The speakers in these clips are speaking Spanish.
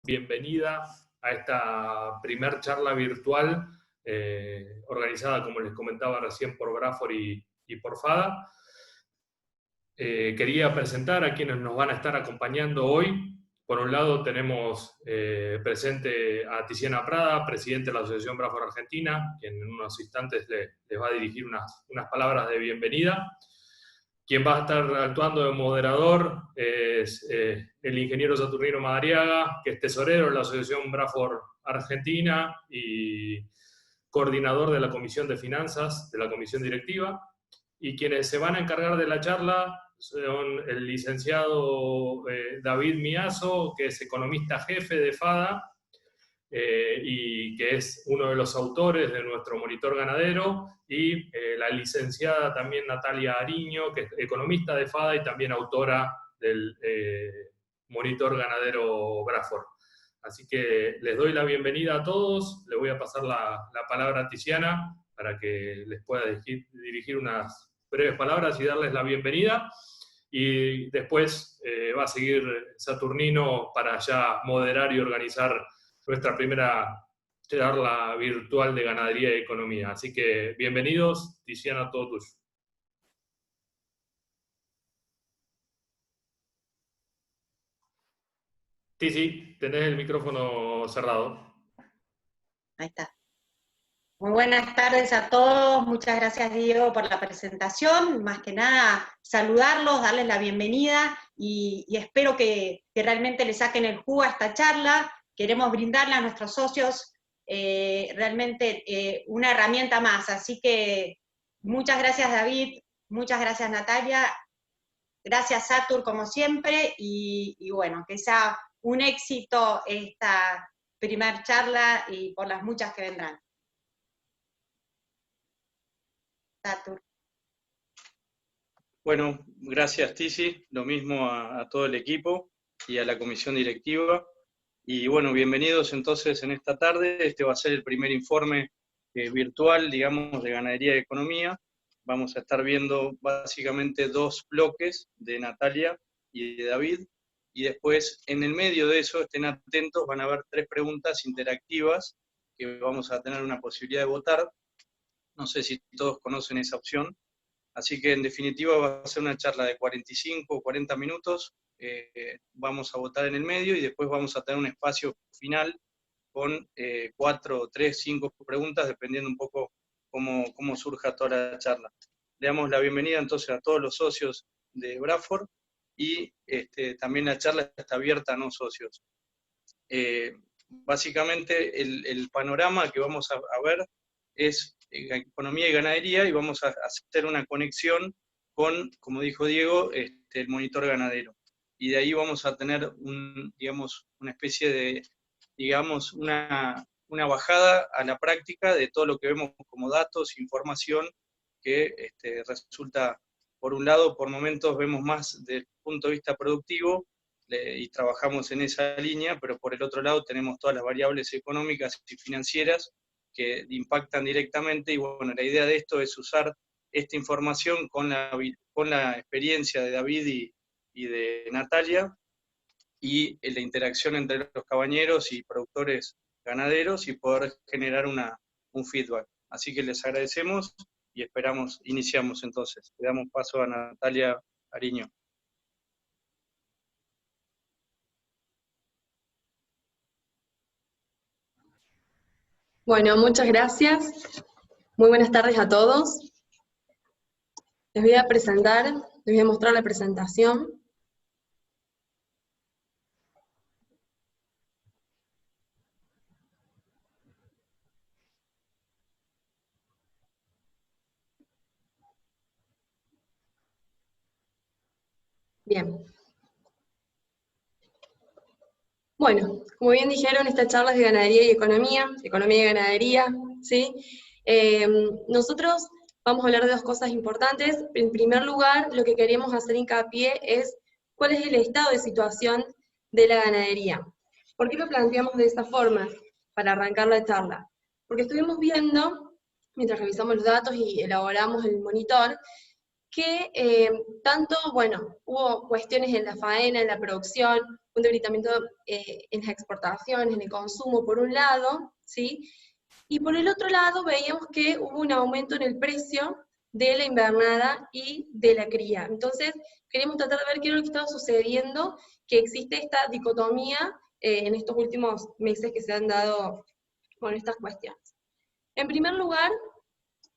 bienvenida a esta primer charla virtual organizada, como les comentaba recién, por Brafor y por FADA. Quería presentar a quienes nos van a estar acompañando hoy. Por un lado tenemos presente a Tiziana Prada, presidente de la Asociación Brafor Argentina, quien en unos instantes les va a dirigir unas palabras de bienvenida. Quien va a estar actuando de moderador es el ingeniero Saturnino Madariaga, que es tesorero de la Asociación Brafor Argentina y coordinador de la Comisión de Finanzas, de la Comisión Directiva. Y quienes se van a encargar de la charla son el licenciado David Miazo, que es economista jefe de FADA, y que es uno de los autores de nuestro monitor ganadero, y la licenciada también Natalia Ariño, que es economista de FADA y también autora del monitor ganadero Brafor. Así que les doy la bienvenida a todos, le voy a pasar la palabra a Tiziana para que les pueda dirigir unas breves palabras y darles la bienvenida, y después va a seguir Saturnino para ya moderar y organizar nuestra primera charla virtual de ganadería y economía. Así que bienvenidos, Tiziana, todo tuyo. Tizi, tenés el micrófono cerrado. Ahí está. Muy buenas tardes a todos, muchas gracias Diego por la presentación, más que nada saludarlos, darles la bienvenida y espero que realmente le saquen el jugo a esta charla. Queremos brindarle a nuestros socios realmente una herramienta más, así que muchas gracias David, muchas gracias Natalia, gracias Satur como siempre, y bueno, que sea un éxito esta primer charla y por las muchas que vendrán. Satur. Bueno, gracias Tizi, lo mismo a todo el equipo y a la comisión directiva. Y bueno, bienvenidos entonces en esta tarde. Este va a ser el primer informe virtual, digamos, de ganadería y economía. Vamos a estar viendo básicamente dos bloques de Natalia y de David. Y después, en el medio de eso, estén atentos, van a haber 3 preguntas interactivas que vamos a tener una posibilidad de votar. No sé si todos conocen esa opción. Así que en definitiva va a ser una charla de 45 o 40 minutos, vamos a votar en el medio y después vamos a tener un espacio final con 4, 3, 5 preguntas, dependiendo un poco cómo surja toda la charla. Le damos la bienvenida entonces a todos los socios de Brafor y también la charla está abierta a no socios. Básicamente el panorama que vamos a ver es economía y ganadería, y vamos a hacer una conexión con, como dijo Diego, el monitor ganadero. Y de ahí vamos a tener una especie de, digamos, una bajada a la práctica de todo lo que vemos como datos, información, que resulta, por un lado, por momentos vemos más desde el punto de vista productivo, y trabajamos en esa línea, pero por el otro lado tenemos todas las variables económicas y financieras que impactan directamente, y bueno, la idea de esto es usar esta información con la experiencia de David y de Natalia, y la interacción entre los cabañeros y productores ganaderos, y poder generar un feedback. Así que les agradecemos y iniciamos entonces. Le damos paso a Natalia Ariño. Bueno, muchas gracias. Muy buenas tardes a todos. Les voy a mostrar la presentación. Bien. Bueno, como bien dijeron, esta charla es de ganadería y economía y ganadería, ¿sí? Nosotros vamos a hablar de 2 cosas importantes. En primer lugar, lo que queremos hacer hincapié es cuál es el estado de situación de la ganadería. ¿Por qué lo planteamos de esa forma? Para arrancar la charla. Porque estuvimos viendo, mientras revisamos los datos y elaboramos el monitor, que tanto, bueno, hubo cuestiones en la faena, en la producción, un debilitamiento en las exportaciones, en el consumo, por un lado, ¿sí? Y por el otro lado veíamos que hubo un aumento en el precio de la invernada y de la cría. Entonces, queremos tratar de ver qué es lo que estaba sucediendo, que existe esta dicotomía en estos últimos meses que se han dado con estas cuestiones. En primer lugar,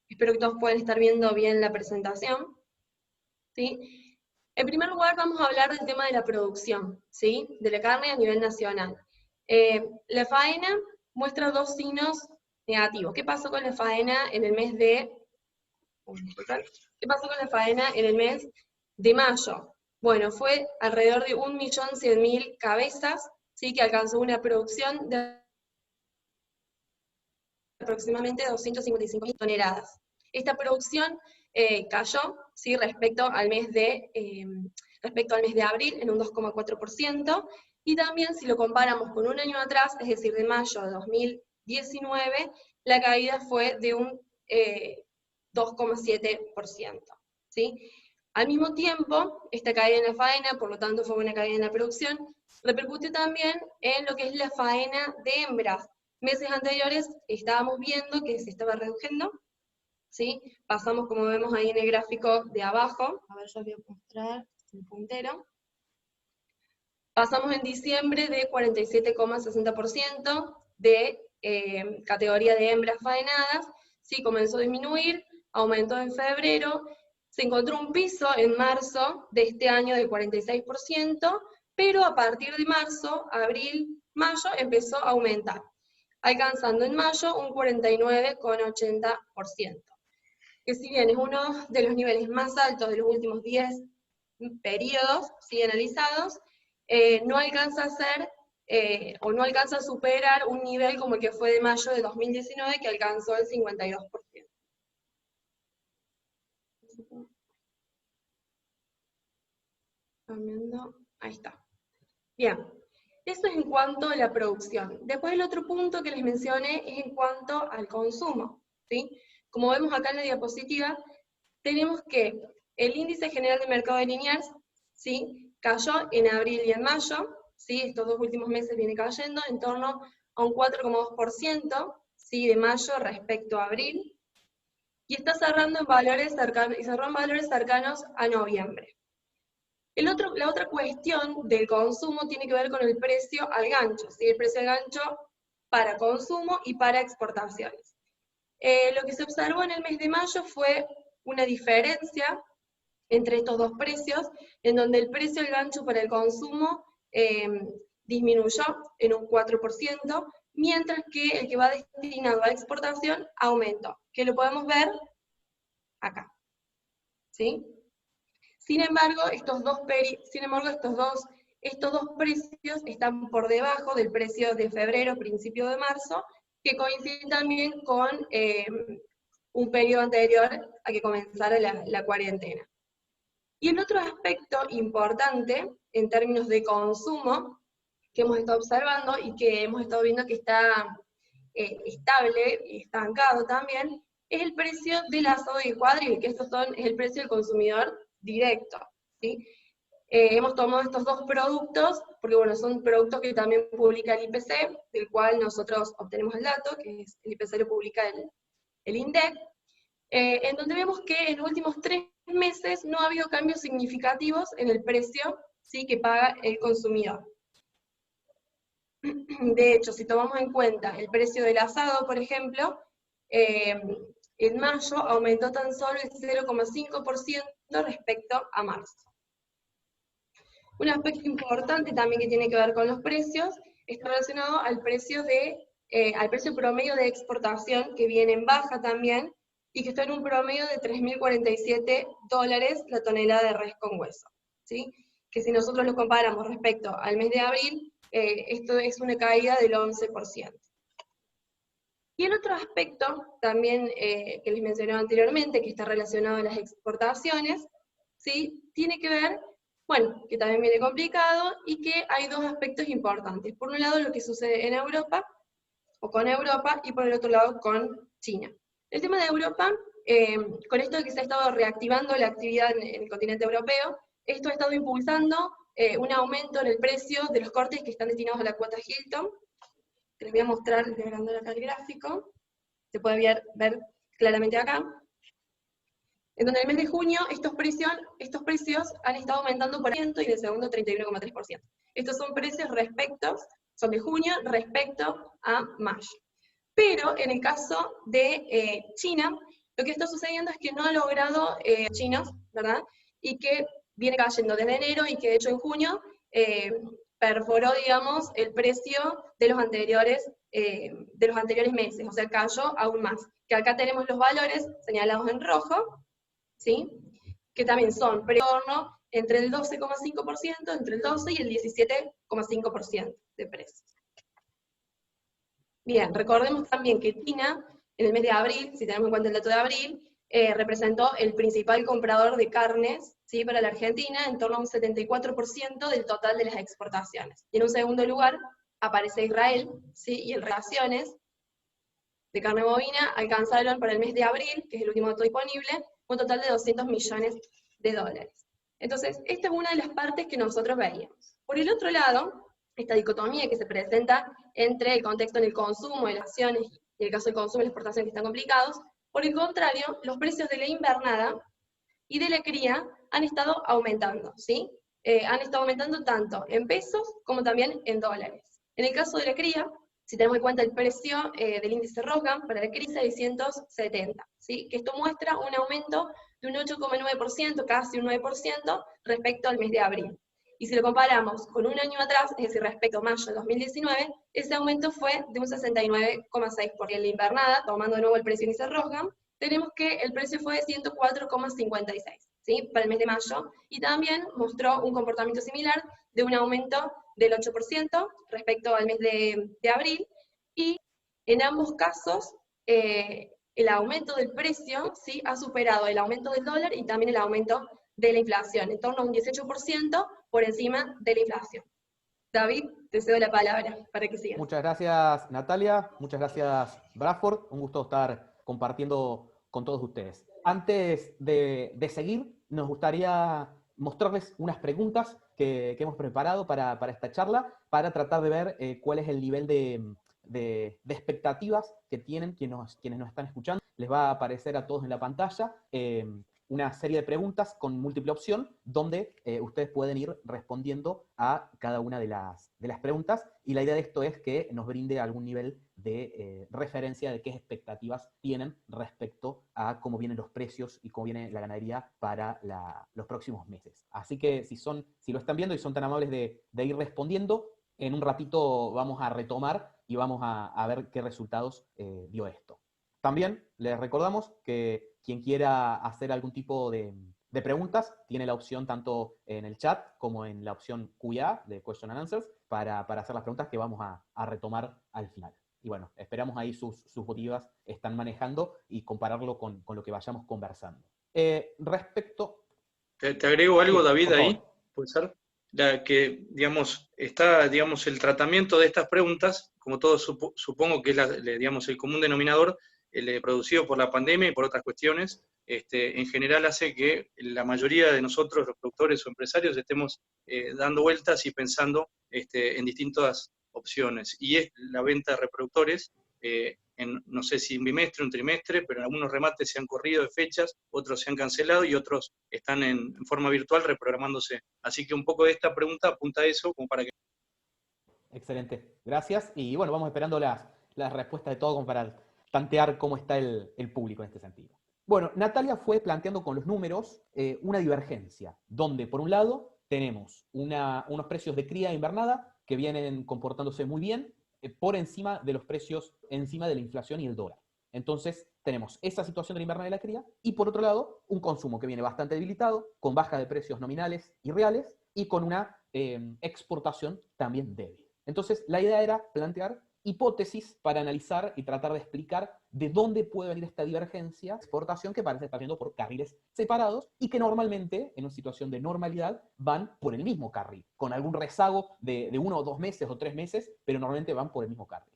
espero que todos puedan estar viendo bien la presentación, ¿sí? En primer lugar vamos a hablar del tema de la producción, ¿sí? De la carne a nivel nacional. La faena muestra dos signos negativos. ¿Qué pasó con la faena en el mes de... ¿Qué pasó con la faena en el mes de mayo? Bueno, fue alrededor de 1.100.000 cabezas, ¿sí? Que alcanzó una producción de aproximadamente 255.000 toneladas. Esta producción cayó, ¿sí? respecto al mes de abril en un 2,4%, y también si lo comparamos con un año atrás, es decir, de mayo de 2019, la caída fue de un 2,7%. ¿sí? Al mismo tiempo, esta caída en la faena, por lo tanto fue una caída en la producción, repercute también en lo que es la faena de hembras. Meses anteriores estábamos viendo que se estaba reduciendo, ¿sí? Pasamos, como vemos ahí en el gráfico de abajo, a ver, yo voy a mostrar el puntero. Pasamos en diciembre de 47,60% de categoría de hembras faenadas, ¿sí? Comenzó a disminuir, aumentó en febrero, se encontró un piso en marzo de este año del 46%, pero a partir de marzo, abril, mayo, empezó a aumentar, alcanzando en mayo un 49,80%. Que si bien es uno de los niveles más altos de los últimos 10 periodos, ¿sí? analizados, no alcanza a ser, o no alcanza a superar un nivel como el que fue de mayo de 2019, que alcanzó el 52%. Ahí está. Bien, eso es en cuanto a la producción. Después el otro punto que les mencioné es en cuanto al consumo, ¿sí? Como vemos acá en la diapositiva, tenemos que el índice general de mercado de Liniers, ¿sí? Cayó en abril y en mayo, ¿sí? Estos dos últimos meses viene cayendo en torno a un 4,2%, ¿sí? de mayo respecto a abril, y está cerrando en valores cercanos, y cerró en valores cercanos a noviembre. La otra cuestión del consumo tiene que ver con el precio al gancho, ¿sí? El precio al gancho para consumo y para exportaciones. Lo que se observó en el mes de mayo fue una diferencia entre estos dos precios, en donde el precio al gancho para el consumo disminuyó en un 4%, mientras que el que va destinado a exportación aumentó, que lo podemos ver acá. ¿Sí? Sin embargo, estos dos precios están por debajo del precio de febrero, principio de marzo, que coincide también con un periodo anterior a que comenzara la cuarentena. Y el otro aspecto importante en términos de consumo que hemos estado observando y que hemos estado viendo que está estable y estancado también, es el precio del asado y el cuadril, que es el precio del consumidor directo, ¿sí? Hemos tomado estos dos productos, porque bueno, son productos que también publica el IPC, del cual nosotros obtenemos el dato, que es el IPC lo publica el INDEC, en donde vemos que en los últimos 3 meses no ha habido cambios significativos en el precio, ¿sí? que paga el consumidor. De hecho, si tomamos en cuenta el precio del asado, por ejemplo, en mayo aumentó tan solo el 0,5% respecto a marzo. Un aspecto importante también que tiene que ver con los precios está relacionado al precio promedio de exportación, que viene en baja también, y que está en un promedio de $3.047 la tonelada de res con hueso, ¿sí? Que si nosotros lo comparamos respecto al mes de abril, esto es una caída del 11%. Y el otro aspecto también que les mencioné anteriormente, que está relacionado a las exportaciones, ¿sí? Tiene que ver, bueno, que también viene complicado, y que hay dos aspectos importantes. Por un lado, lo que sucede en Europa, o con Europa, y por el otro lado, con China. El tema de Europa con esto de que se ha estado reactivando la actividad en el continente europeo, esto ha estado impulsando un aumento en el precio de los cortes que están destinados a la cuota Hilton, que les voy a mostrar agregando acá el gráfico, se puede ver claramente acá, en donde en el mes de junio estos precios han estado aumentando por ciento y de segundo 31,3%. Estos son precios son de junio respecto a mayo. Pero en el caso de China, lo que está sucediendo es que no ha logrado chinos, ¿verdad? Y que viene cayendo desde enero y que de hecho en junio perforó, digamos, el precio de los anteriores meses, o sea, cayó aún más. Que acá tenemos los valores señalados en rojo, ¿sí? Que también son torno entre el 12,5%, entre el 12 y el 17,5% de precios. Bien, recordemos también que China, en el mes de abril, si tenemos en cuenta el dato de abril, representó el principal comprador de carnes, ¿sí?, para la Argentina, en torno a un 74% del total de las exportaciones. Y en un segundo lugar aparece Israel, ¿sí?, y en relaciones de carne bovina alcanzaron para el mes de abril, que es el último dato disponible, un total de 200 millones de dólares. Entonces, esta es una de las partes que nosotros veíamos. Por el otro lado, esta dicotomía que se presenta entre el contexto en el consumo de las acciones y el caso del consumo y la exportación que están complicados, por el contrario, los precios de la invernada y de la cría han estado aumentando, ¿sí? Han estado aumentando tanto en pesos como también en dólares. En el caso de la cría, si tenemos en cuenta el precio del índice Rosgan para la cría 670, ¿sí?, que esto muestra un aumento de un 8,9%, casi un 9%, respecto al mes de abril. Y si lo comparamos con un año atrás, es decir, respecto a mayo de 2019, ese aumento fue de un 69,6%. En la invernada, tomando de nuevo el precio índice Rosgan, tenemos que el precio fue de 104,56, ¿sí?, para el mes de mayo, y también mostró un comportamiento similar de un aumento del 8% respecto al mes de abril, y en ambos casos el aumento del precio, ¿sí?, ha superado el aumento del dólar y también el aumento de la inflación, en torno a un 18% por encima de la inflación. David, te cedo la palabra para que sigas. Muchas gracias, Natalia. Muchas gracias, Bradford. Un gusto estar compartiendo con todos ustedes. Antes de seguir, nos gustaría mostrarles unas preguntas que hemos preparado para esta charla, para tratar de ver cuál es el nivel de expectativas que tienen quienes nos están escuchando. Les va a aparecer a todos en la pantalla una serie de preguntas con múltiple opción, donde ustedes pueden ir respondiendo a cada una de las preguntas, y la idea de esto es que nos brinde algún nivel de referencia de qué expectativas tienen respecto a cómo vienen los precios y cómo viene la ganadería para los próximos meses. Así que si lo están viendo y son tan amables de ir respondiendo, en un ratito vamos a retomar y vamos a ver qué resultados dio esto. También les recordamos que quien quiera hacer algún tipo de preguntas tiene la opción tanto en el chat como en la opción QA de Question and Answers para hacer las preguntas que vamos a retomar al final. Y bueno, esperamos ahí sus motivas están manejando y compararlo con lo que vayamos conversando. Respecto... Te agrego algo, sí, David, ahí, puede ser. Que, digamos, está, digamos, el tratamiento de estas preguntas, como todos supongo que es digamos, el común denominador, producido por la pandemia y por otras cuestiones, en general hace que la mayoría de nosotros, los productores o empresarios, estemos dando vueltas y pensando en distintas opciones. Y es la venta de reproductores, no sé si un bimestre, un trimestre, pero algunos remates se han corrido de fechas, otros se han cancelado y otros están en forma virtual reprogramándose. Así que un poco de esta pregunta apunta a eso, como para que... Excelente, gracias. Y bueno, vamos esperando las respuestas de todo como para tantear cómo está el público en este sentido. Bueno, Natalia fue planteando con los números una divergencia, donde por un lado tenemos unos precios de cría invernada que vienen comportándose muy bien por encima de los precios, encima de la inflación y el dólar. Entonces tenemos esa situación de la invernada y la cría, y por otro lado un consumo que viene bastante debilitado, con baja de precios nominales y reales, y con una exportación también débil. Entonces la idea era plantear hipótesis para analizar y tratar de explicar de dónde puede venir esta divergencia de exportación que parece estar yendo por carriles separados y que normalmente, en una situación de normalidad, van por el mismo carril, con algún rezago de 1 o 2 meses o 3 meses, pero normalmente van por el mismo carril.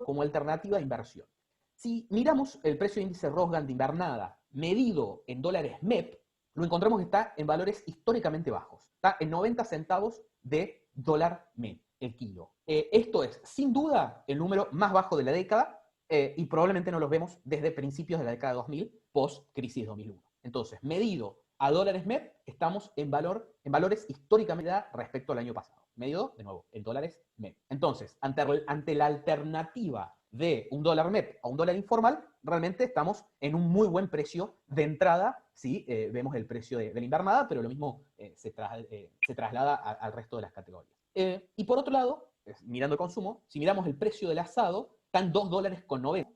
como alternativa de inversión. Si miramos el precio de índice Rosgan de invernada medido en dólares MEP, lo encontramos que está en valores históricamente bajos. Está en 90 centavos de dólar MEP el kilo. Esto es, sin duda, el número más bajo de la década y probablemente no los vemos desde principios de la década de 2000, post-crisis 2001. Entonces, medido a dólares MEP, estamos en valores históricamente respecto al año pasado. Medido, de nuevo, en dólares MEP. Entonces, ante la alternativa de un dólar MEP a un dólar informal, realmente estamos en un muy buen precio de entrada si vemos el precio de la invernada, pero lo mismo se traslada al resto de las categorías. Y por otro lado, mirando el consumo, si miramos el precio del asado, están $2.90,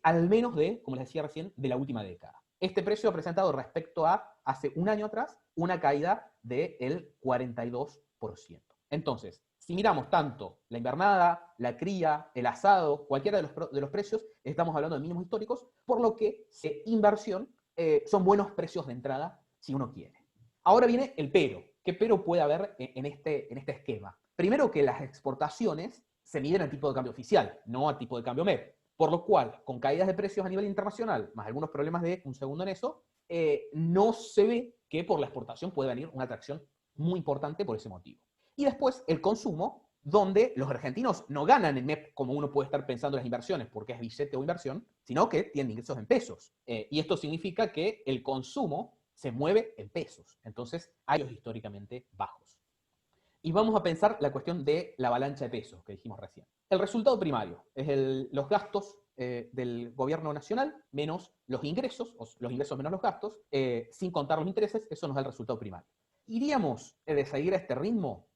al menos como les decía recién, de la última década. Este precio ha presentado respecto a hace un año atrás una caída del 42%. Entonces, si miramos tanto la invernada, la cría, el asado, cualquiera de los precios, estamos hablando de mínimos históricos, por lo que inversión son buenos precios de entrada si uno quiere. Ahora viene el pero. ¿Qué pero puede haber en este esquema? Primero que las exportaciones se miden a tipo de cambio oficial, no a tipo de cambio MEP. Por lo cual, con caídas de precios a nivel internacional, más algunos problemas de un segundo en eso, no se ve que por la exportación puede venir una atracción muy importante por ese motivo. Y después el consumo, donde los argentinos no ganan en MEP como uno puede estar pensando en las inversiones, porque es billete o inversión, sino que tienen ingresos en pesos. Y esto significa que el consumo se mueve en pesos. Entonces, hay los históricamente bajos. Y vamos a pensar la cuestión de la avalancha de pesos que dijimos recién. El resultado primario es los gastos del gobierno nacional menos los ingresos, o los ingresos menos los gastos, sin contar los intereses, eso nos da el resultado primario. Iríamos de seguir a este ritmo,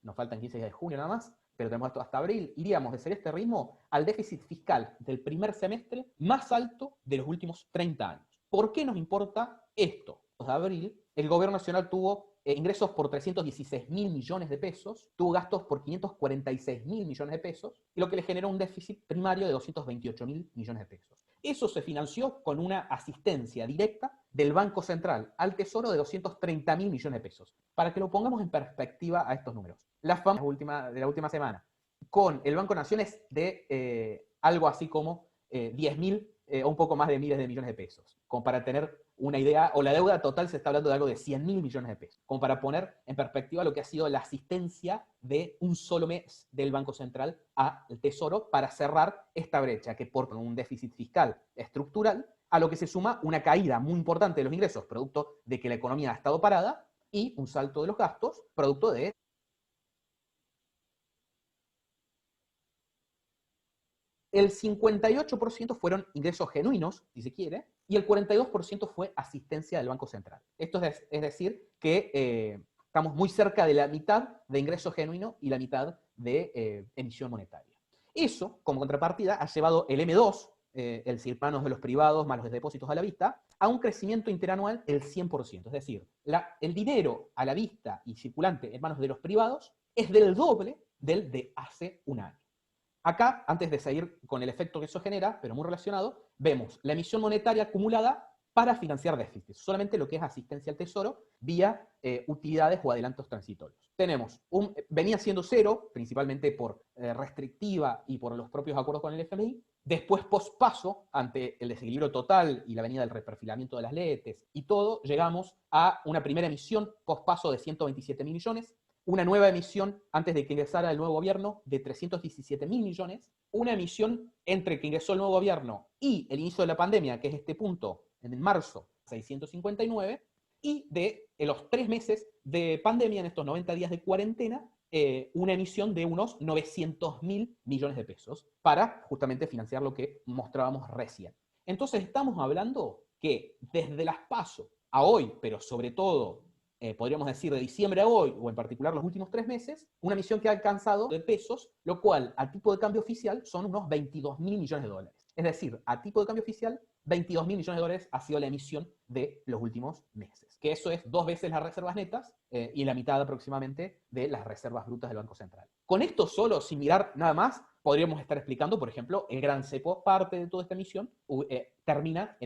nos faltan 15 días de junio nada más, pero tenemos hasta abril, iríamos de seguir este ritmo al déficit fiscal del primer semestre más alto de los últimos 30 años. ¿Por qué nos importa esto? En abril, el gobierno nacional tuvo ingresos por 316.000 millones de pesos, tuvo gastos por 546.000 millones de pesos, y lo que le generó un déficit primario de 228.000 millones de pesos. Eso se financió con una asistencia directa del Banco Central al Tesoro de 230.000 millones de pesos. Para que lo pongamos en perspectiva a estos números. La FAM de la última semana con el Banco Nación es de algo así como 10.000 o un poco más de miles de millones de pesos. Como para tener una idea, o la deuda total se está hablando de algo de 100.000 millones de pesos. Como para poner en perspectiva lo que ha sido la asistencia de un solo mes del Banco Central al Tesoro para cerrar esta brecha que por un déficit fiscal estructural, a lo que se suma una caída muy importante de los ingresos, producto de que la economía ha estado parada, y un salto de los gastos, producto de el 58% fueron ingresos genuinos, si se quiere, y el 42% fue asistencia del Banco Central. Esto es decir que estamos muy cerca de la mitad de ingreso genuino y la mitad de emisión monetaria. Eso, como contrapartida, ha llevado el M2, el cirpanos de los privados más los depósitos a la vista, a un crecimiento interanual del 100%. Es decir, el dinero a la vista y circulante en manos de los privados es del doble del de hace un año. Acá, antes de seguir con el efecto que eso genera, pero muy relacionado, vemos la emisión monetaria acumulada para financiar déficits, solamente lo que es asistencia al Tesoro vía utilidades o adelantos transitorios. Venía siendo cero, principalmente por restrictiva y por los propios acuerdos con el FMI, después pospaso, ante el desequilibrio total y la venida del reperfilamiento de las LETES y todo, llegamos a una primera emisión pospaso de 127.000 millones, una nueva emisión antes de que ingresara el nuevo gobierno de 317.000 millones, una emisión entre que ingresó el nuevo gobierno y el inicio de la pandemia, que es este punto, en marzo, 659, y de los 3 meses de pandemia, en estos 90 días de cuarentena, una emisión de unos 900.000 millones de pesos para justamente financiar lo que mostrábamos recién. Entonces estamos hablando que desde las PASO a hoy, pero sobre todo podríamos decir de diciembre a hoy, o en particular los últimos 3 meses, una emisión que ha alcanzado de pesos, lo cual a tipo de cambio oficial son unos 22.000 millones de dólares. Es decir, a tipo de cambio oficial, 22.000 millones de dólares ha sido la emisión de los últimos meses. Que eso es 2 veces las reservas netas y la mitad aproximadamente de las reservas brutas del Banco Central. Con esto solo, sin mirar nada más, podríamos estar explicando, por ejemplo, el gran cepo, parte de toda esta emisión, termina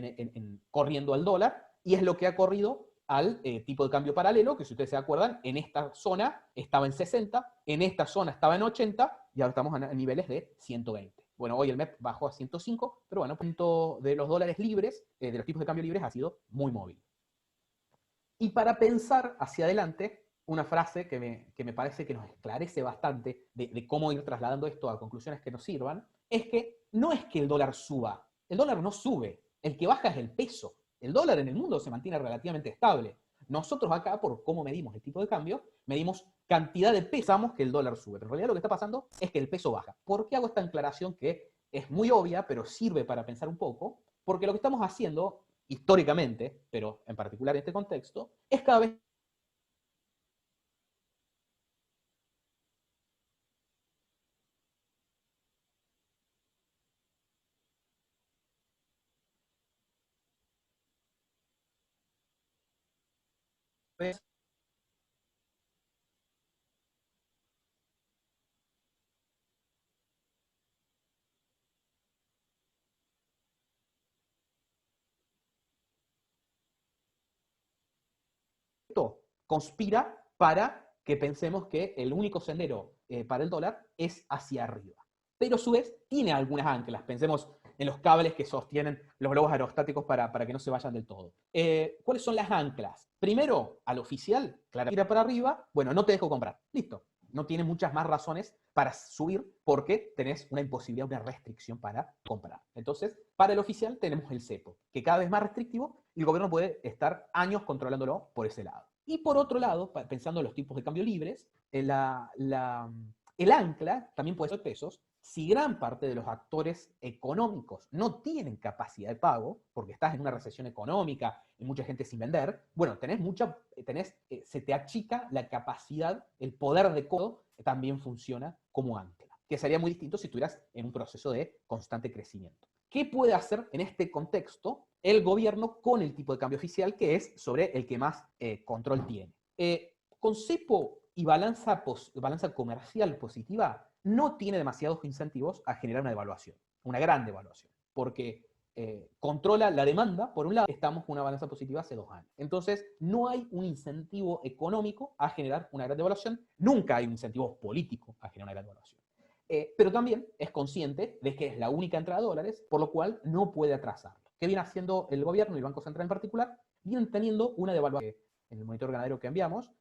corriendo al dólar, y es lo que ha corrido al tipo de cambio paralelo, que si ustedes se acuerdan, en esta zona estaba en 60, en esta zona estaba en 80, y ahora estamos a niveles de 120. Bueno, hoy el MEP bajó a 105, pero bueno, el punto de los dólares libres, de los tipos de cambio libres, ha sido muy móvil. Y para pensar hacia adelante, una frase que me parece que nos esclarece bastante de cómo ir trasladando esto a conclusiones que nos sirvan, es que no es que el dólar suba, el dólar no sube, el que baja es el peso. El dólar en el mundo se mantiene relativamente estable. Nosotros acá, por cómo medimos el tipo de cambio, medimos cantidad de pesos que el dólar sube. Pero en realidad lo que está pasando es que el peso baja. ¿Por qué hago esta aclaración que es muy obvia, pero sirve para pensar un poco? Porque lo que estamos haciendo históricamente, pero en particular en este contexto, es cada vez conspira para que pensemos que el único sendero para el dólar es hacia arriba. Pero a su vez tiene algunas anclas. Pensemos en los cables que sostienen los globos aerostáticos para que no se vayan del todo. ¿Cuáles son las anclas? Primero, al oficial, claro, tira para arriba, bueno, no te dejo comprar. Listo. No tiene muchas más razones para subir porque tenés una imposibilidad, una restricción para comprar. Entonces, para el oficial tenemos el cepo, que cada vez es más restrictivo y el gobierno puede estar años controlándolo por ese lado. Y por otro lado, pensando en los tipos de cambio libres, el ancla también puede ser pesos. Si gran parte de los actores económicos no tienen capacidad de pago, porque estás en una recesión económica y mucha gente sin vender, bueno, se te achica la capacidad, el poder de cobro también funciona como ancla, que sería muy distinto si estuvieras en un proceso de constante crecimiento. ¿Qué puede hacer en este contexto el gobierno con el tipo de cambio oficial, que es sobre el que más control tiene? Con cepo y balanza comercial positiva, no tiene demasiados incentivos a generar una devaluación, una gran devaluación, porque controla la demanda, por un lado, estamos con una balanza positiva hace 2 años. Entonces, no hay un incentivo económico a generar una gran devaluación, nunca hay un incentivo político a generar una gran devaluación. Pero también es consciente de que es la única entrada de dólares, por lo cual no puede atrasarlo. ¿Qué viene haciendo el gobierno y el Banco Central en particular? Vienen teniendo una devaluación, en el monitor ganadero que enviamos,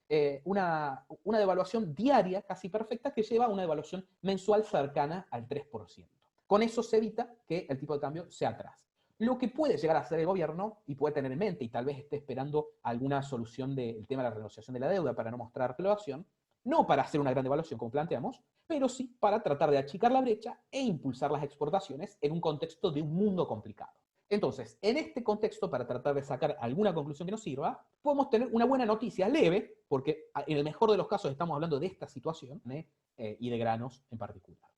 una devaluación diaria casi perfecta que lleva a una devaluación mensual cercana al 3%. Con eso se evita que el tipo de cambio se atrase. Lo que puede llegar a hacer el gobierno, y puede tener en mente, y tal vez esté esperando alguna solución del tema de la renegociación de la deuda para no mostrar devaluación, no para hacer una gran devaluación como planteamos, pero sí para tratar de achicar la brecha e impulsar las exportaciones en un contexto de un mundo complicado. Entonces, en este contexto, para tratar de sacar alguna conclusión que nos sirva, podemos tener una buena noticia leve, porque en el mejor de los casos estamos hablando de esta situación y de granos en particular.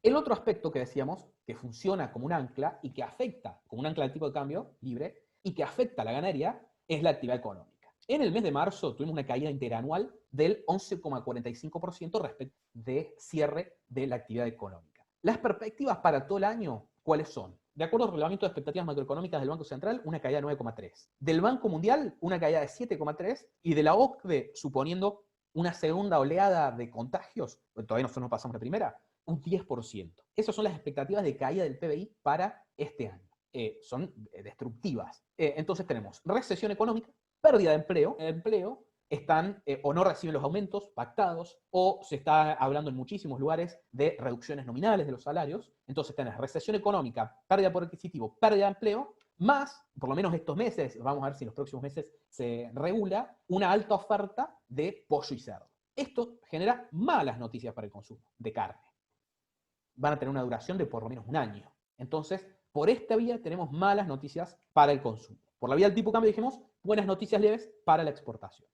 El otro aspecto que decíamos, que funciona como un ancla y que afecta, como un ancla del tipo de cambio libre, y que afecta a la ganadería, es la actividad económica. En el mes de marzo tuvimos una caída interanual del 11,45% respecto de cierre de la actividad económica. Las perspectivas para todo el año, ¿cuáles son? De acuerdo al relevamiento de expectativas macroeconómicas del Banco Central, una caída de 9,3. Del Banco Mundial, una caída de 7,3. Y de la OCDE, suponiendo una segunda oleada de contagios, todavía nosotros no pasamos la primera, un 10%. Esas son las expectativas de caída del PBI para este año. Son destructivas. Entonces tenemos recesión económica, pérdida de empleo, están o no reciben los aumentos pactados, o se está hablando en muchísimos lugares de reducciones nominales de los salarios. Entonces tenés recesión económica, pérdida de poder adquisitivo, pérdida de empleo, más, por lo menos estos meses, vamos a ver si en los próximos meses se regula, una alta oferta de pollo y cerdo. Esto genera malas noticias para el consumo de carne. Van a tener una duración de por lo menos un año. Entonces, por esta vía tenemos malas noticias para el consumo. Por la vía del tipo de cambio dijimos, buenas noticias leves para la exportación.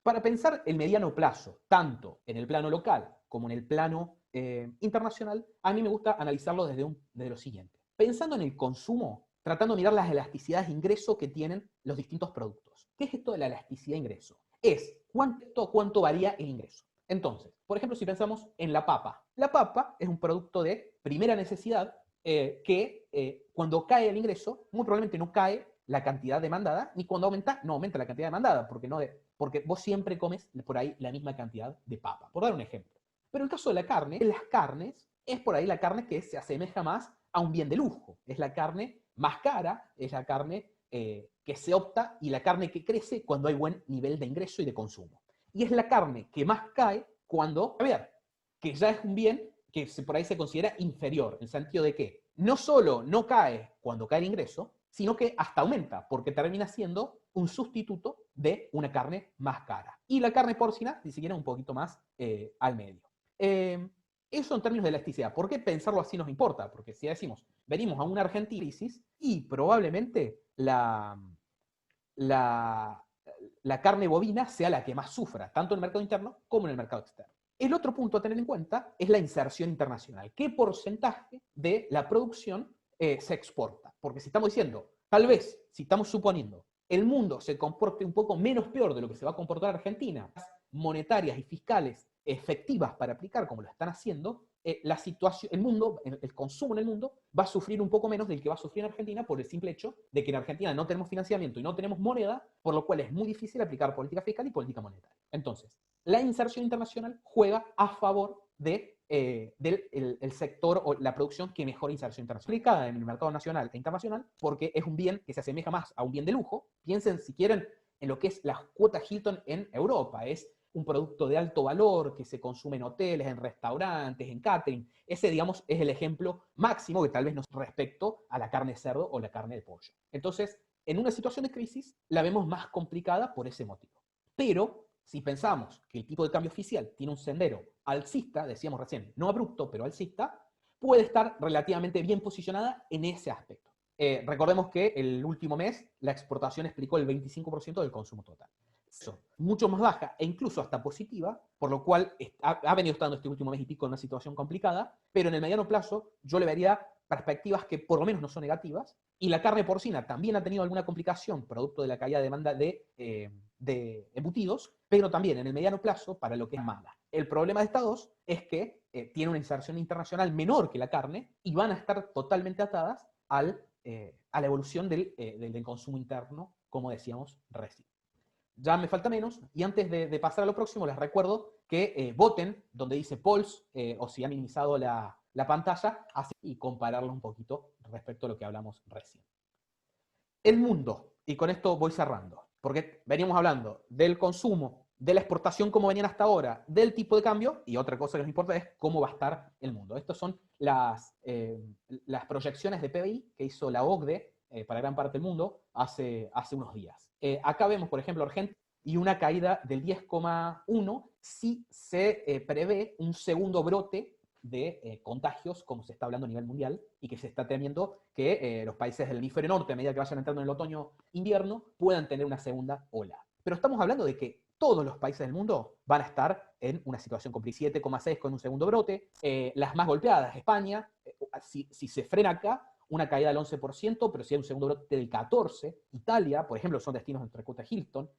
Para pensar el mediano plazo, tanto en el plano local como en el plano internacional, a mí me gusta analizarlo desde lo siguiente. Pensando en el consumo, tratando de mirar las elasticidades de ingreso que tienen los distintos productos. ¿Qué es esto de la elasticidad de ingreso? Es cuánto varía el ingreso. Entonces, por ejemplo, si pensamos en la papa. La papa es un producto de primera necesidad que cuando cae el ingreso, muy probablemente no cae la cantidad demandada, ni cuando aumenta, no aumenta la cantidad demandada, porque vos siempre comes por ahí la misma cantidad de papa, por dar un ejemplo. Pero en el caso de la carne, las carnes es por ahí la carne que se asemeja más a un bien de lujo. Es la carne más cara, es la carne que se opta y la carne que crece cuando hay buen nivel de ingreso y de consumo. Y es la carne que más cae cuando, a ver, que ya es un bien que por ahí se considera inferior, en el sentido de que no solo no cae cuando cae el ingreso, sino que hasta aumenta, porque termina siendo un sustituto de una carne más cara. Y la carne porcina, ni siquiera un poquito más al medio. Eso en términos de elasticidad. ¿Por qué pensarlo así nos importa? Porque si decimos, venimos a una Argentina crisis y probablemente la carne bovina sea la que más sufra, tanto en el mercado interno como en el mercado externo. El otro punto a tener en cuenta es la inserción internacional. ¿Qué porcentaje de la producción se exporta? Porque si estamos diciendo, tal vez, si estamos suponiendo, el mundo se comporte un poco menos peor de lo que se va a comportar Argentina, monetarias y fiscales efectivas para aplicar como lo están haciendo, la situación, el consumo en el mundo va a sufrir un poco menos del que va a sufrir en Argentina por el simple hecho de que en Argentina no tenemos financiamiento y no tenemos moneda, por lo cual es muy difícil aplicar política fiscal y política monetaria. Entonces, la inserción internacional juega a favor del sector o la producción que mejor inserción internacional aplicada en el mercado nacional e internacional, porque es un bien que se asemeja más a un bien de lujo. Piensen, si quieren, en lo que es la cuota Hilton en Europa. Es un producto de alto valor que se consume en hoteles, en restaurantes, en catering. Ese, digamos, es el ejemplo máximo que tal vez nos respecto a la carne de cerdo o la carne de pollo. Entonces, en una situación de crisis, la vemos más complicada por ese motivo. Pero, si pensamos que el tipo de cambio oficial tiene un sendero alcista, decíamos recién, no abrupto, pero alcista, puede estar relativamente bien posicionada en ese aspecto. Recordemos que el último mes la exportación explicó el 25% del consumo total. Eso, mucho más baja e incluso hasta positiva, por lo cual ha venido estando este último mes y pico en una situación complicada, pero en el mediano plazo yo le vería perspectivas que por lo menos no son negativas, y la carne porcina también ha tenido alguna complicación producto de la caída de demanda de embutidos, pero también en el mediano plazo para lo que es mala. El problema de estas dos es que tiene una inserción internacional menor que la carne y van a estar totalmente atadas a la evolución del consumo interno, como decíamos recién. Ya me falta menos, y antes de pasar a lo próximo, les recuerdo que voten donde dice polls, o si han minimizado la pantalla, así, y compararlo un poquito respecto a lo que hablamos recién. El mundo, y con esto voy cerrando, porque veníamos hablando del consumo, de la exportación como venían hasta ahora, del tipo de cambio, y otra cosa que nos importa es cómo va a estar el mundo. Estas son las proyecciones de PBI que hizo la OCDE para gran parte del mundo hace unos días. Acá vemos, por ejemplo, Argentina y una caída del 10,1 si se prevé un segundo brote de contagios, como se está hablando a nivel mundial, y que se está temiendo que los países del hemisferio norte, a medida que vayan entrando en el otoño-invierno, puedan tener una segunda ola. Pero estamos hablando de que todos los países del mundo van a estar en una situación complicada. 7,6 con un segundo brote. Las más golpeadas, España, si se frena acá, una caída del 11%, pero si hay un segundo brote del 14%. Italia, por ejemplo, son destinos entre Cota Hilton,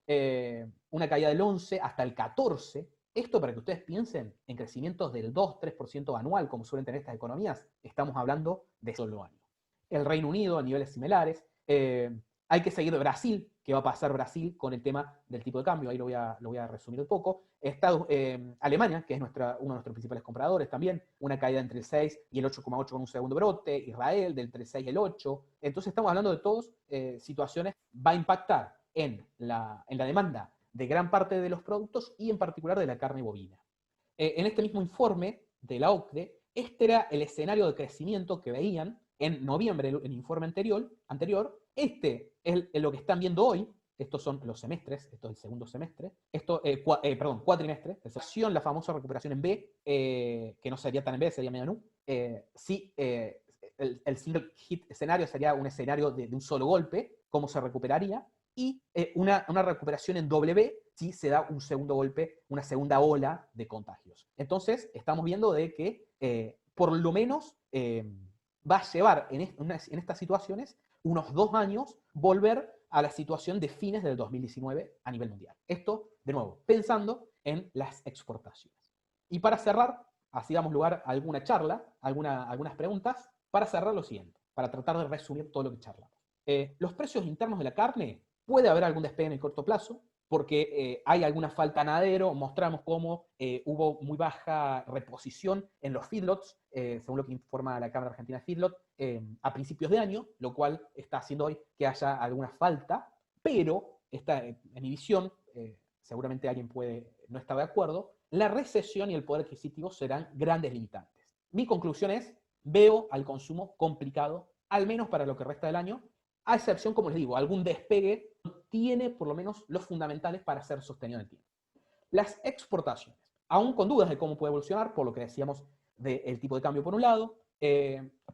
una caída del 11% hasta el 14%. Esto para que ustedes piensen en crecimientos del 2-3% anual, como suelen tener estas economías, estamos hablando de solo año. El Reino Unido a niveles similares. Hay que seguir Brasil, qué va a pasar Brasil con el tema del tipo de cambio, ahí lo voy a resumir un poco. Alemania, que es uno de nuestros principales compradores también, una caída entre el 6 y el 8,8 con un segundo brote. Israel, entre el 6 y el 8. Entonces estamos hablando de todas situaciones, va a impactar en la demanda de gran parte de los productos y en particular de la carne bovina. En este mismo informe de la OCDE, este era el escenario de crecimiento que veían en noviembre, el informe anterior. Este es lo que están viendo hoy. Estos son los semestres, esto es el segundo semestre. Cuatrimestre. La famosa recuperación en B, que no sería tan en B, sería medio en U. El single hit escenario sería un escenario de un solo golpe, cómo se recuperaría. Y una recuperación en W si se da un segundo golpe, una segunda ola de contagios. Entonces, estamos viendo de que por lo menos va a llevar en estas situaciones unos 2 años volver a la situación de fines del 2019 a nivel mundial. Esto, de nuevo, pensando en las exportaciones. Y para cerrar, así damos lugar a alguna charla, algunas preguntas, para cerrar lo siguiente, para tratar de resumir todo lo que charlamos. Los precios internos de la carne, puede haber algún despegue en el corto plazo, porque hay alguna falta ganadero, mostramos cómo hubo muy baja reposición en los feedlots, según lo que informa la Cámara Argentina de Feedlot, a principios de año, lo cual está haciendo hoy que haya alguna falta, pero en mi visión, seguramente alguien puede no estar de acuerdo, la recesión y el poder adquisitivo serán grandes limitantes. Mi conclusión es, veo al consumo complicado, al menos para lo que resta del año, a excepción, como les digo, algún despegue tiene por lo menos los fundamentales para ser sostenido en el tiempo. Las exportaciones, aún con dudas de cómo puede evolucionar, por lo que decíamos del tipo de cambio por un lado,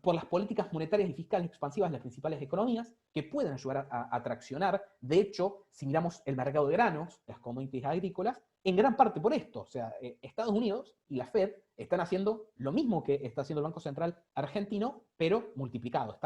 por las políticas monetarias y fiscales expansivas de las principales economías, que pueden ayudar a traccionar. De hecho, si miramos el mercado de granos, las commodities agrícolas, en gran parte por esto. O sea, Estados Unidos y la Fed están haciendo lo mismo que está haciendo el Banco Central argentino, pero multiplicado.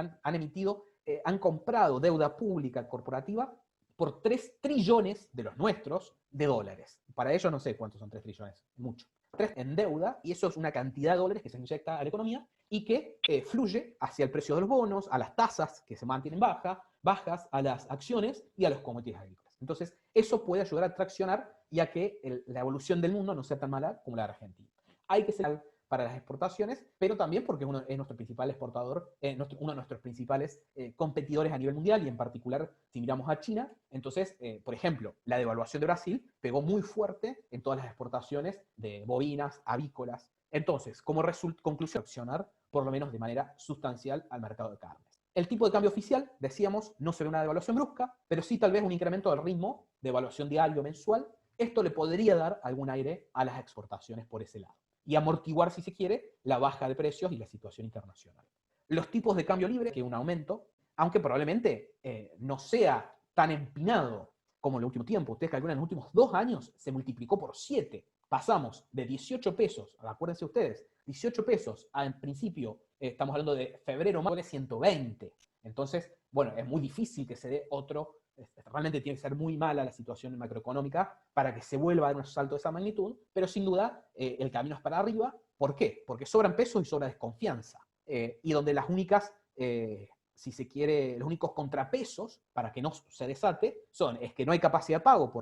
Han comprado deuda pública corporativa por 3 trillones de los nuestros de dólares. Para ellos no sé cuántos son 3 trillones, mucho. 3 en deuda, y eso es una cantidad de dólares que se inyecta a la economía y que fluye hacia el precio de los bonos, a las tasas que se mantienen bajas, a las acciones y a los commodities agrícolas. Entonces, eso puede ayudar a traccionar y a que la evolución del mundo no sea tan mala como la de Argentina. Hay que ser para las exportaciones, pero también porque es nuestro principal exportador, uno de nuestros principales competidores a nivel mundial, y en particular si miramos a China. Entonces, por ejemplo, la devaluación de Brasil pegó muy fuerte en todas las exportaciones de bovinas, avícolas. Entonces, como conclusión, accionar por lo menos de manera sustancial al mercado de carnes. El tipo de cambio oficial, decíamos, no se ve una devaluación brusca, pero sí tal vez un incremento del ritmo de evaluación diario o mensual. Esto le podría dar algún aire a las exportaciones por ese lado y amortiguar, si se quiere, la baja de precios y la situación internacional. Los tipos de cambio libre, que un aumento, aunque probablemente no sea tan empinado como en el último tiempo. Ustedes calculan, en los últimos 2 años se multiplicó por 7. Pasamos de 18 pesos, acuérdense ustedes, 18 pesos a, en principio, estamos hablando de febrero, marzo, 120. Entonces, bueno, es muy difícil que se dé otro. Realmente tiene que ser muy mala la situación macroeconómica para que se vuelva a dar un salto de esa magnitud, pero sin duda el camino es para arriba. ¿Por qué? Porque sobran pesos y sobra desconfianza. Y donde las únicas, si se quiere, los únicos contrapesos para que no se desate es que no hay capacidad de pago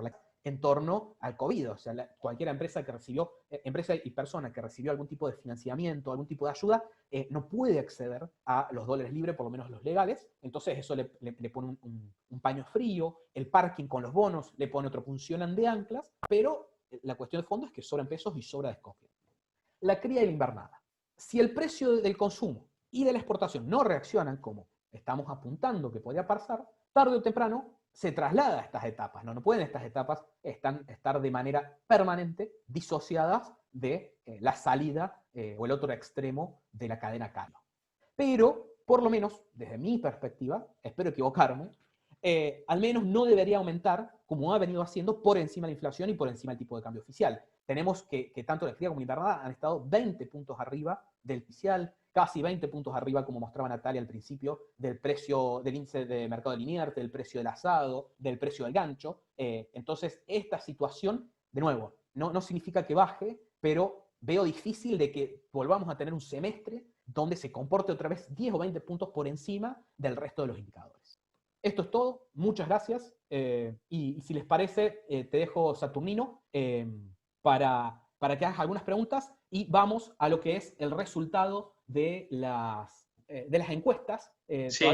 en torno al COVID. O sea, cualquier empresa que recibió, empresa y persona que recibió algún tipo de financiamiento, algún tipo de ayuda, no puede acceder a los dólares libres, por lo menos los legales. Entonces eso le pone un paño frío. El parking con los bonos le pone otro, funcionan de anclas, pero la cuestión de fondo es que sobran pesos y sobra desconfianza. La cría y la invernada. Si el precio del consumo y de la exportación no reaccionan como estamos apuntando que podría pasar, tarde o temprano se traslada a estas etapas. No pueden estas etapas estar de manera permanente disociadas de la salida o el otro extremo de la cadena calo. Pero, por lo menos, desde mi perspectiva, espero equivocarme, al menos no debería aumentar, como ha venido haciendo, por encima de la inflación y por encima del tipo de cambio oficial. Tenemos que tanto la cría como la invernada han estado 20 puntos arriba del oficial, casi 20 puntos arriba, como mostraba Natalia al principio, del precio del índice de mercado del inerte, del precio del asado, del precio del gancho. Entonces, esta situación, de nuevo, no significa que baje, pero veo difícil de que volvamos a tener un semestre donde se comporte otra vez 10 o 20 puntos por encima del resto de los indicadores. Esto es todo, muchas gracias, y si les parece, te dejo, Saturnino, para que hagas algunas preguntas y vamos a lo que es el resultado de las encuestas. Sí.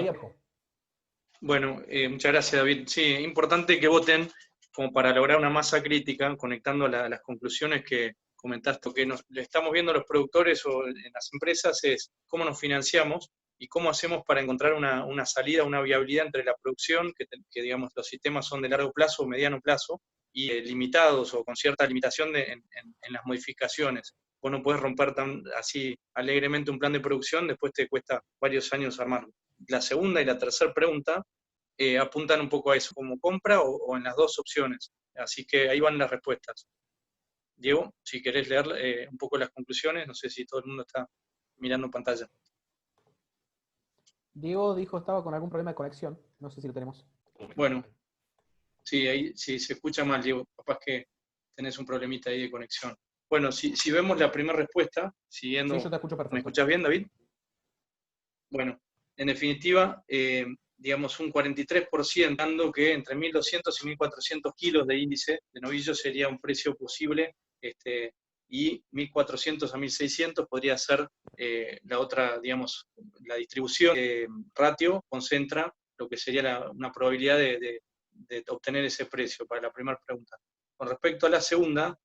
Bueno, muchas gracias, David. Sí, es importante que voten como para lograr una masa crítica, conectando las conclusiones que comentaste. Lo que le estamos viendo a los productores o en las empresas es cómo nos financiamos y cómo hacemos para encontrar una salida, una viabilidad entre la producción, que digamos los sistemas son de largo plazo o mediano plazo, y limitados o con cierta limitación en las modificaciones. Vos no podés romper tan así alegremente un plan de producción, después te cuesta varios años armarlo. La segunda y la tercera pregunta apuntan un poco a eso, como compra o en las dos opciones. Así que ahí van las respuestas. Diego, si querés leer un poco las conclusiones, no sé si todo el mundo está mirando pantalla. Diego dijo que estaba con algún problema de conexión, no sé si lo tenemos. Bueno, sí, ahí sí se escucha mal, Diego, capaz que tenés un problemita ahí de conexión. Bueno, si vemos la primera respuesta, siguiendo... Sí, yo te escucho perfecto. ¿Me escuchás bien, David? Bueno, en definitiva, digamos, un 43%, dando que entre 1.200 y 1.400 kilos de índice de novillo sería un precio posible, y 1.400 a 1.600 podría ser la otra, digamos, la distribución. Ratio concentra lo que sería una probabilidad de obtener ese precio para la primera pregunta. Con respecto a la segunda,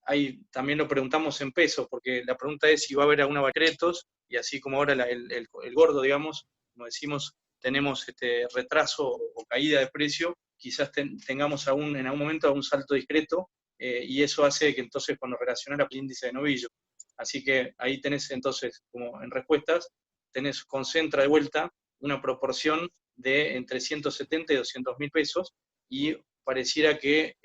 ahí también lo preguntamos en pesos, porque la pregunta es si va a haber alguna decretos, y así como ahora el gordo, digamos, como decimos, tenemos retraso o caída de precio, quizás tengamos en algún momento un salto discreto, y eso hace que entonces cuando relacionar el índice de novillo. Así que ahí tenés entonces, como en respuestas, concentra de vuelta una proporción de entre 170 y 200 mil pesos, y pareciera que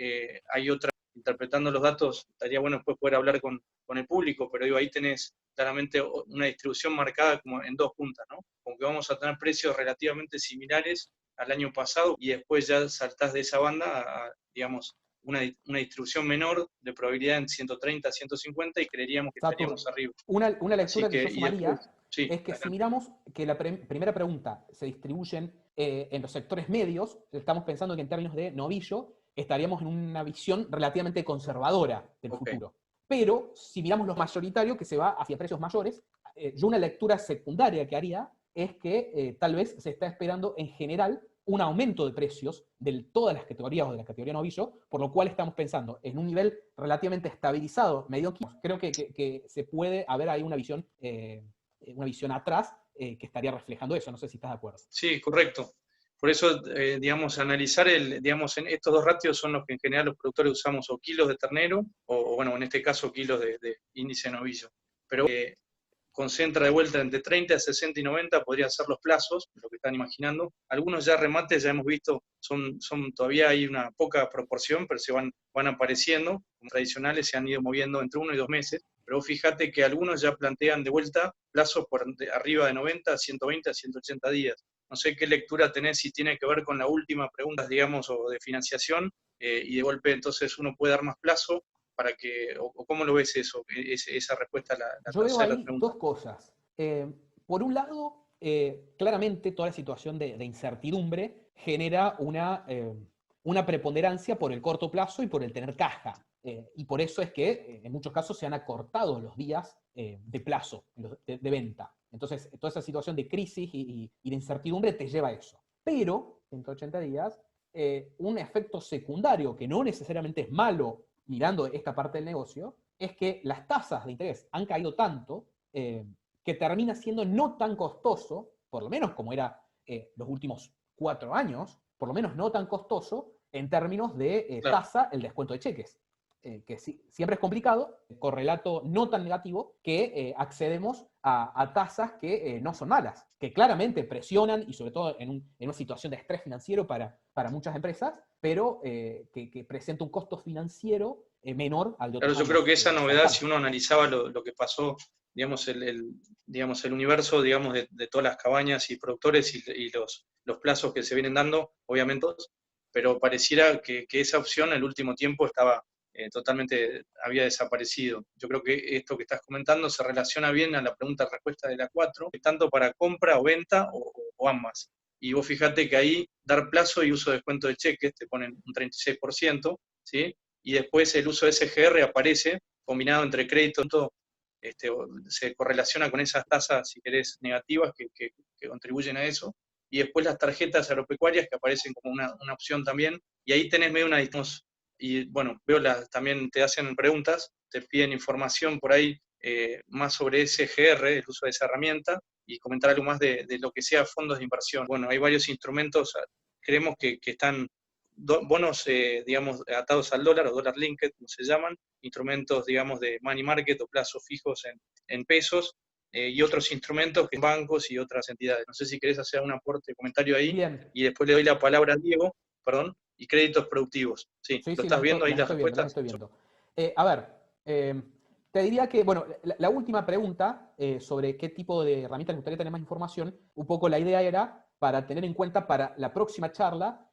hay otra, interpretando los datos, estaría bueno después poder hablar con el público, pero digo, ahí tenés claramente una distribución marcada como en dos puntas, ¿no? Como que vamos a tener precios relativamente similares al año pasado, y después ya saltás de esa banda a digamos, una distribución menor de probabilidad en 130, 150, y creeríamos que estaríamos arriba. Una lectura que yo sumaría después, sí, es que si miramos que la primera pregunta se distribuyen en los sectores medios, estamos pensando que en términos de novillo estaríamos en una visión relativamente conservadora del futuro. Pero si miramos los mayoritarios, que se va hacia precios mayores, yo una lectura secundaria que haría es que tal vez se está esperando en general un aumento de precios de todas las categorías o de la categoría novillo, por lo cual estamos pensando en un nivel relativamente estabilizado, medio. Creo que se puede haber ahí una visión atrás que estaría reflejando eso. No sé si estás de acuerdo. Sí, correcto. Por eso, digamos, analizar digamos, en estos dos ratios son los que en general los productores usamos, o kilos de ternero, o bueno, en este caso kilos de índice de novillo. Pero concentra de vuelta entre 30, 60 y 90, podrían ser los plazos, lo que están imaginando. Algunos ya remates, ya hemos visto, son todavía hay una poca proporción, pero se van apareciendo. Como tradicionales se han ido moviendo entre 1 y 2 meses, pero fíjate que algunos ya plantean de vuelta plazos por arriba de 90, 120, 180 días. No sé qué lectura tenés, si tiene que ver con la última pregunta, digamos, o de financiación, y de golpe entonces uno puede dar más plazo, para que, o cómo lo ves eso, esa respuesta a la Yo veo ahí pregunta. dos cosas. Por un lado, claramente toda la situación de incertidumbre genera una preponderancia por el corto plazo y por el tener caja. Y por eso es que en muchos casos se han acortado los días de plazo de venta. Entonces, toda esa situación de crisis y de incertidumbre te lleva a eso. Pero, 180 días, un efecto secundario que no necesariamente es malo mirando esta parte del negocio, es que las tasas de interés han caído tanto que termina siendo no tan costoso, por lo menos como era los últimos 4 años, por lo menos no tan costoso en términos de tasa el descuento de cheques. Que siempre es complicado, correlato no tan negativo, que accedemos a tasas que no son malas, que claramente presionan, y sobre todo en una situación de estrés financiero para muchas empresas, pero que presenta un costo financiero menor al de otros. Claro, yo creo que esa novedad, si uno analizaba lo que pasó, digamos, el universo, digamos, de todas las cabañas y productores y los plazos que se vienen dando, obviamente, pero pareciera que esa opción en el último tiempo estaba totalmente, había desaparecido. Yo creo que esto que estás comentando se relaciona bien a la pregunta-respuesta de la 4, tanto para compra o venta o ambas. Y vos fíjate que ahí dar plazo y uso de descuento de cheques te ponen un 36%, ¿sí? Y después el uso de SGR aparece combinado entre crédito, se correlaciona con esas tasas, si querés, negativas que contribuyen a eso. Y después las tarjetas agropecuarias que aparecen como una opción también. Y ahí tenés medio una, y bueno, veo también te hacen preguntas, te piden información por ahí más sobre SGR, el uso de esa herramienta, y comentar algo más de lo que sea fondos de inversión. Bueno, hay varios instrumentos, creemos que están bonos, digamos, atados al dólar, o dólar linked, como se llaman, instrumentos, digamos, de money market o plazos fijos en pesos, y otros instrumentos que en bancos y otras entidades. No sé si querés hacer un aporte, comentario ahí. Bien. Y después le doy la palabra a Diego, perdón, y créditos productivos. Sí, ¿lo estás viendo ahí las respuestas? Estoy viendo. A ver, te diría que, bueno, la última pregunta sobre qué tipo de herramientas les gustaría tener más información, un poco la idea era, para tener en cuenta para la próxima charla,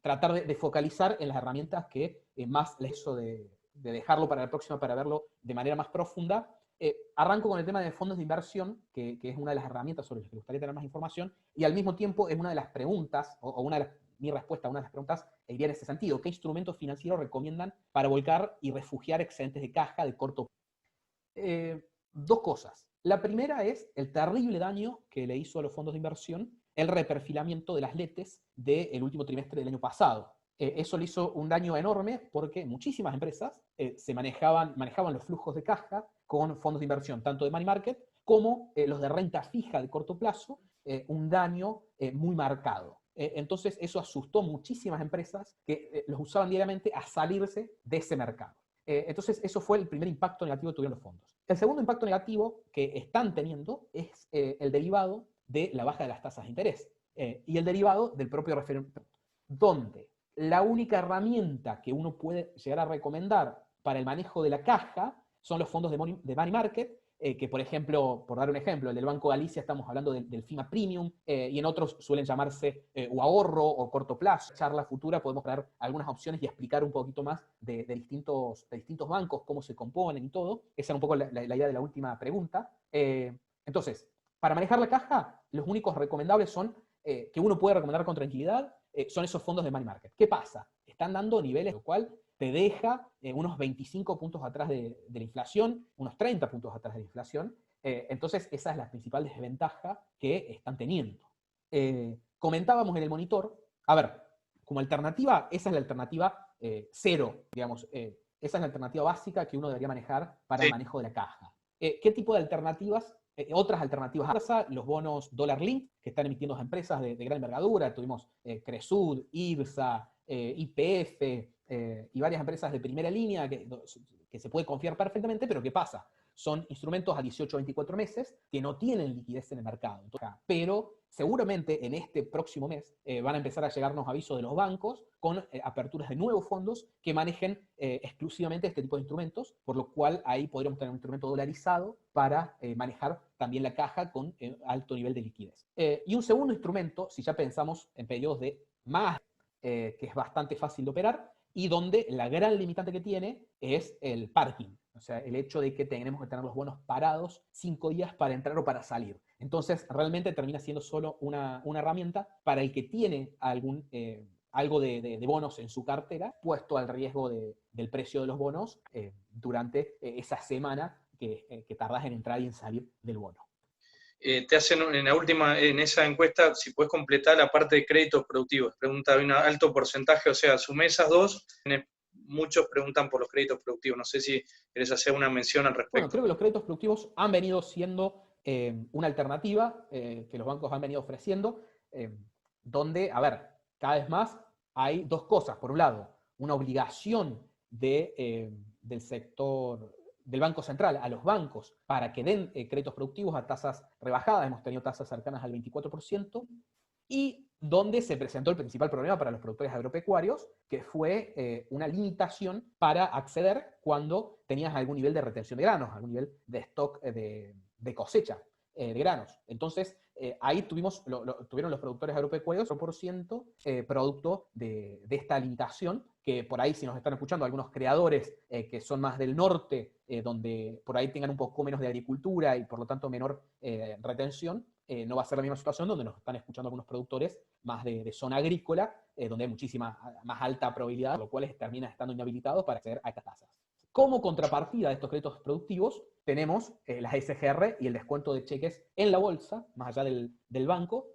tratar de focalizar en las herramientas que más les hizo de dejarlo para la próxima, para verlo de manera más profunda, Arranco con el tema de fondos de inversión, que es una de las herramientas sobre las que me gustaría tener más información, y al mismo tiempo es una de las preguntas, mi respuesta a una de las preguntas iría en ese sentido. ¿Qué instrumentos financieros recomiendan para volcar y refugiar excedentes de caja de corto plazo? Dos cosas. La primera es el terrible daño que le hizo a los fondos de inversión el reperfilamiento de las LETES del último trimestre del año pasado. Eso le hizo un daño enorme porque muchísimas empresas manejaban los flujos de caja con fondos de inversión, tanto de money market como los de renta fija de corto plazo, un daño muy marcado. Entonces eso asustó muchísimas empresas que los usaban diariamente a salirse de ese mercado. Entonces eso fue el primer impacto negativo que tuvieron los fondos. El segundo impacto negativo que están teniendo es el derivado de la baja de las tasas de interés y el derivado del propio referéndum, donde la única herramienta que uno puede llegar a recomendar para el manejo de la caja son los fondos de money market, que por ejemplo, por dar un ejemplo, el del Banco Galicia estamos hablando del FIMA Premium, y en otros suelen llamarse o ahorro o corto plazo. En charla futura podemos traer algunas opciones y explicar un poquito más de distintos bancos, cómo se componen y todo. Esa era un poco la idea de la última pregunta. Entonces, para manejar la caja, los únicos recomendables son, que uno puede recomendar con tranquilidad, son esos fondos de money market. ¿Qué pasa? Están dando niveles, lo cual te deja unos 25 puntos atrás de la inflación, unos 30 puntos atrás de la inflación. Entonces, esa es la principal desventaja que están teniendo. Comentábamos en el monitor, a ver, como alternativa, esa es la alternativa cero, digamos, esa es la alternativa básica que uno debería manejar para el manejo de la caja. ¿Qué tipo de alternativas? Otras alternativas, los bonos Dollar Link, que están emitiendo las empresas de gran envergadura. Tuvimos Cresud, IBSA, YPF y varias empresas de primera línea que se puede confiar perfectamente, pero ¿qué pasa? Son instrumentos a 18 o 24 meses que no tienen liquidez en el mercado. Pero seguramente en este próximo mes van a empezar a llegarnos avisos de los bancos con aperturas de nuevos fondos que manejen exclusivamente este tipo de instrumentos, por lo cual ahí podríamos tener un instrumento dolarizado para manejar también la caja con alto nivel de liquidez. Y un segundo instrumento, si ya pensamos en periodos de más, que es bastante fácil de operar, y donde la gran limitante que tiene es el parking. O sea, el hecho de que tenemos que tener los bonos parados 5 días para entrar o para salir. Entonces, realmente termina siendo solo una herramienta para el que tiene algo de bonos en su cartera, puesto al riesgo del precio de los bonos durante esa semana que tardas en entrar y en salir del bono. Te hacen en esa encuesta, si puedes completar la parte de créditos productivos. Pregunta, hay un alto porcentaje, o sea, sumé esas dos. Muchos preguntan por los créditos productivos. No sé si querés hacer una mención al respecto. Bueno, creo que los créditos productivos han venido siendo una alternativa que los bancos han venido ofreciendo, donde, a ver, cada vez más hay dos cosas. Por un lado, una obligación del sector del Banco Central a los bancos para que den créditos productivos a tasas rebajadas. Hemos tenido tasas cercanas al 24%, y donde se presentó el principal problema para los productores agropecuarios, que fue una limitación para acceder cuando tenías algún nivel de retención de granos, algún nivel de stock de cosecha de granos. Entonces, ahí tuvieron los productores agropecuarios 1% producto de esta limitación, que por ahí, si nos están escuchando algunos creadores que son más del norte, donde por ahí tengan un poco menos de agricultura y por lo tanto menor retención, no va a ser la misma situación donde nos están escuchando algunos productores más de zona agrícola, donde hay muchísima más alta probabilidad, lo cual terminan estando inhabilitados para acceder a estas tasas. Como contrapartida de estos créditos productivos, tenemos las SGR y el descuento de cheques en la bolsa, más allá del banco,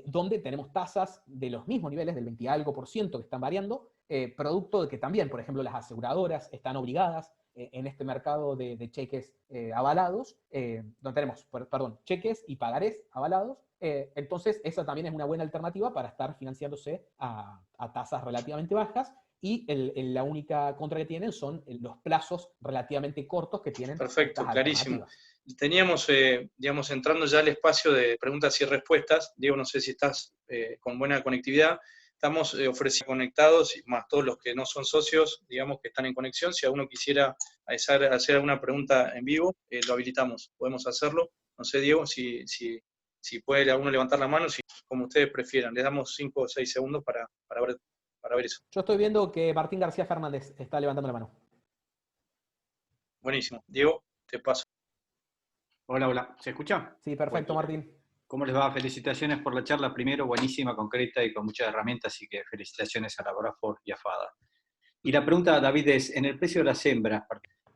donde tenemos tasas de los mismos niveles, del 20 y algo % que están variando, producto de que también, por ejemplo, las aseguradoras están obligadas en este mercado de cheques avalados, donde tenemos, cheques y pagarés avalados. Entonces, esa también es una buena alternativa para estar financiándose a tasas relativamente bajas, y la única contra que tienen son los plazos relativamente cortos que tienen. Perfecto, clarísimo. Teníamos, digamos, entrando ya al espacio de preguntas y respuestas. Diego, no sé si estás con buena conectividad. Estamos ofreciendo conectados, más todos los que no son socios, digamos, que están en conexión. Si alguno quisiera hacer alguna pregunta en vivo, lo habilitamos. Podemos hacerlo. No sé, Diego, si puede alguno levantar la mano, como ustedes prefieran. Les damos 5 o 6 segundos para ver eso. Yo estoy viendo que Martín García Fernández está levantando la mano. Buenísimo. Diego, te paso. Hola, hola. ¿Se escucha? Sí, perfecto, Bueno, Martín. ¿cómo les va? Felicitaciones por la charla. Primero, buenísima, concreta y con muchas herramientas, así que felicitaciones a la Braford y a FADA. Y la pregunta, David, es, ¿en el precio de las hembras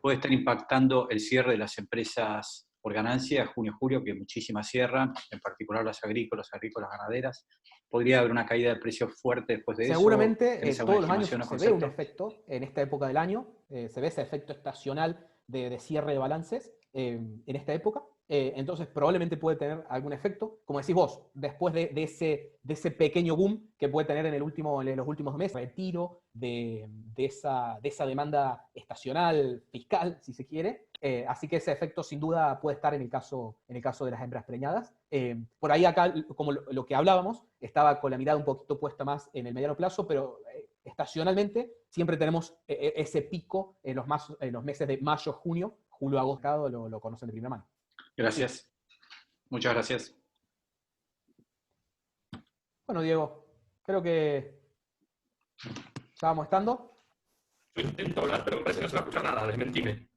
puede estar impactando el cierre de las empresas por ganancia, junio-julio, que muchísimas cierran, en particular las agrícolas ganaderas? ¿Podría haber una caída del precio fuerte después de eso? Seguramente ¿Tenés alguna todos los años estimación o se ve un concepto? efecto en esta época del año, se ve ese efecto estacional de cierre de balances en esta época. Entonces probablemente puede tener algún efecto. Como decís vos, después de ese pequeño boom que puede tener en los últimos meses, retiro de esa demanda estacional, fiscal, si se quiere. Así que ese efecto sin duda puede estar en el caso de las hembras preñadas. Por ahí acá, como lo que hablábamos, estaba con la mirada un poquito puesta más en el mediano plazo, pero estacionalmente siempre tenemos ese pico en los meses de mayo, junio, julio, agosto, lo conocen de primera mano. Gracias. Muchas gracias. Bueno, Diego, creo que ya vamos estando. Yo intento hablar, pero me parece que no se va a escuchar nada, desmentime.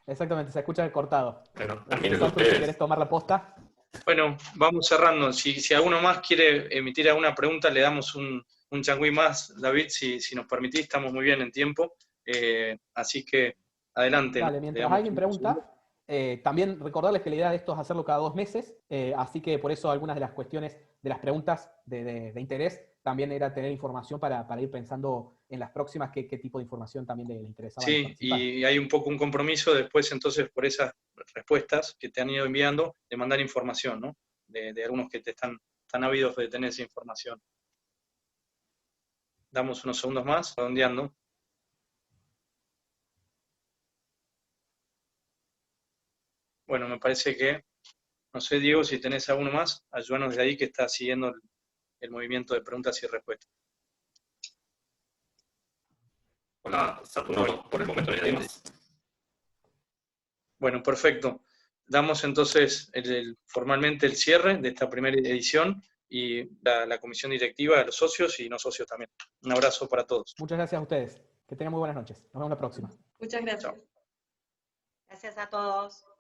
Exactamente, se escucha cortado. Bueno, terminen Santos, si ustedes. querés tomar la posta. Bueno, vamos cerrando. Si alguno más quiere emitir alguna pregunta, le damos un changüí más, David, si nos permitís, estamos muy bien en tiempo. Así que adelante. Dale, ¿no? mientras alguien pregunta, también recordarles que la idea de esto es hacerlo cada 2 meses, así que por eso algunas de las cuestiones de las preguntas de interés también era tener información para ir pensando en las próximas qué tipo de información también le interesaba. Sí, y hay un poco un compromiso después entonces por esas respuestas que te han ido enviando de mandar información, ¿no? De algunos que te están ávidos de tener esa información. Damos unos segundos más, redondeando. Bueno, me parece que, no sé, Diego, si tenés alguno más, ayúdanos desde ahí que está siguiendo el movimiento de preguntas y respuestas. Hola, Saturno, por el momento ya hay más. Bueno, perfecto. Damos entonces formalmente el cierre de esta primera edición y la comisión directiva, a los socios y no socios también. Un abrazo para todos. Muchas gracias a ustedes. Que tengan muy buenas noches. Nos vemos la próxima. Muchas gracias. Chao. Gracias a todos.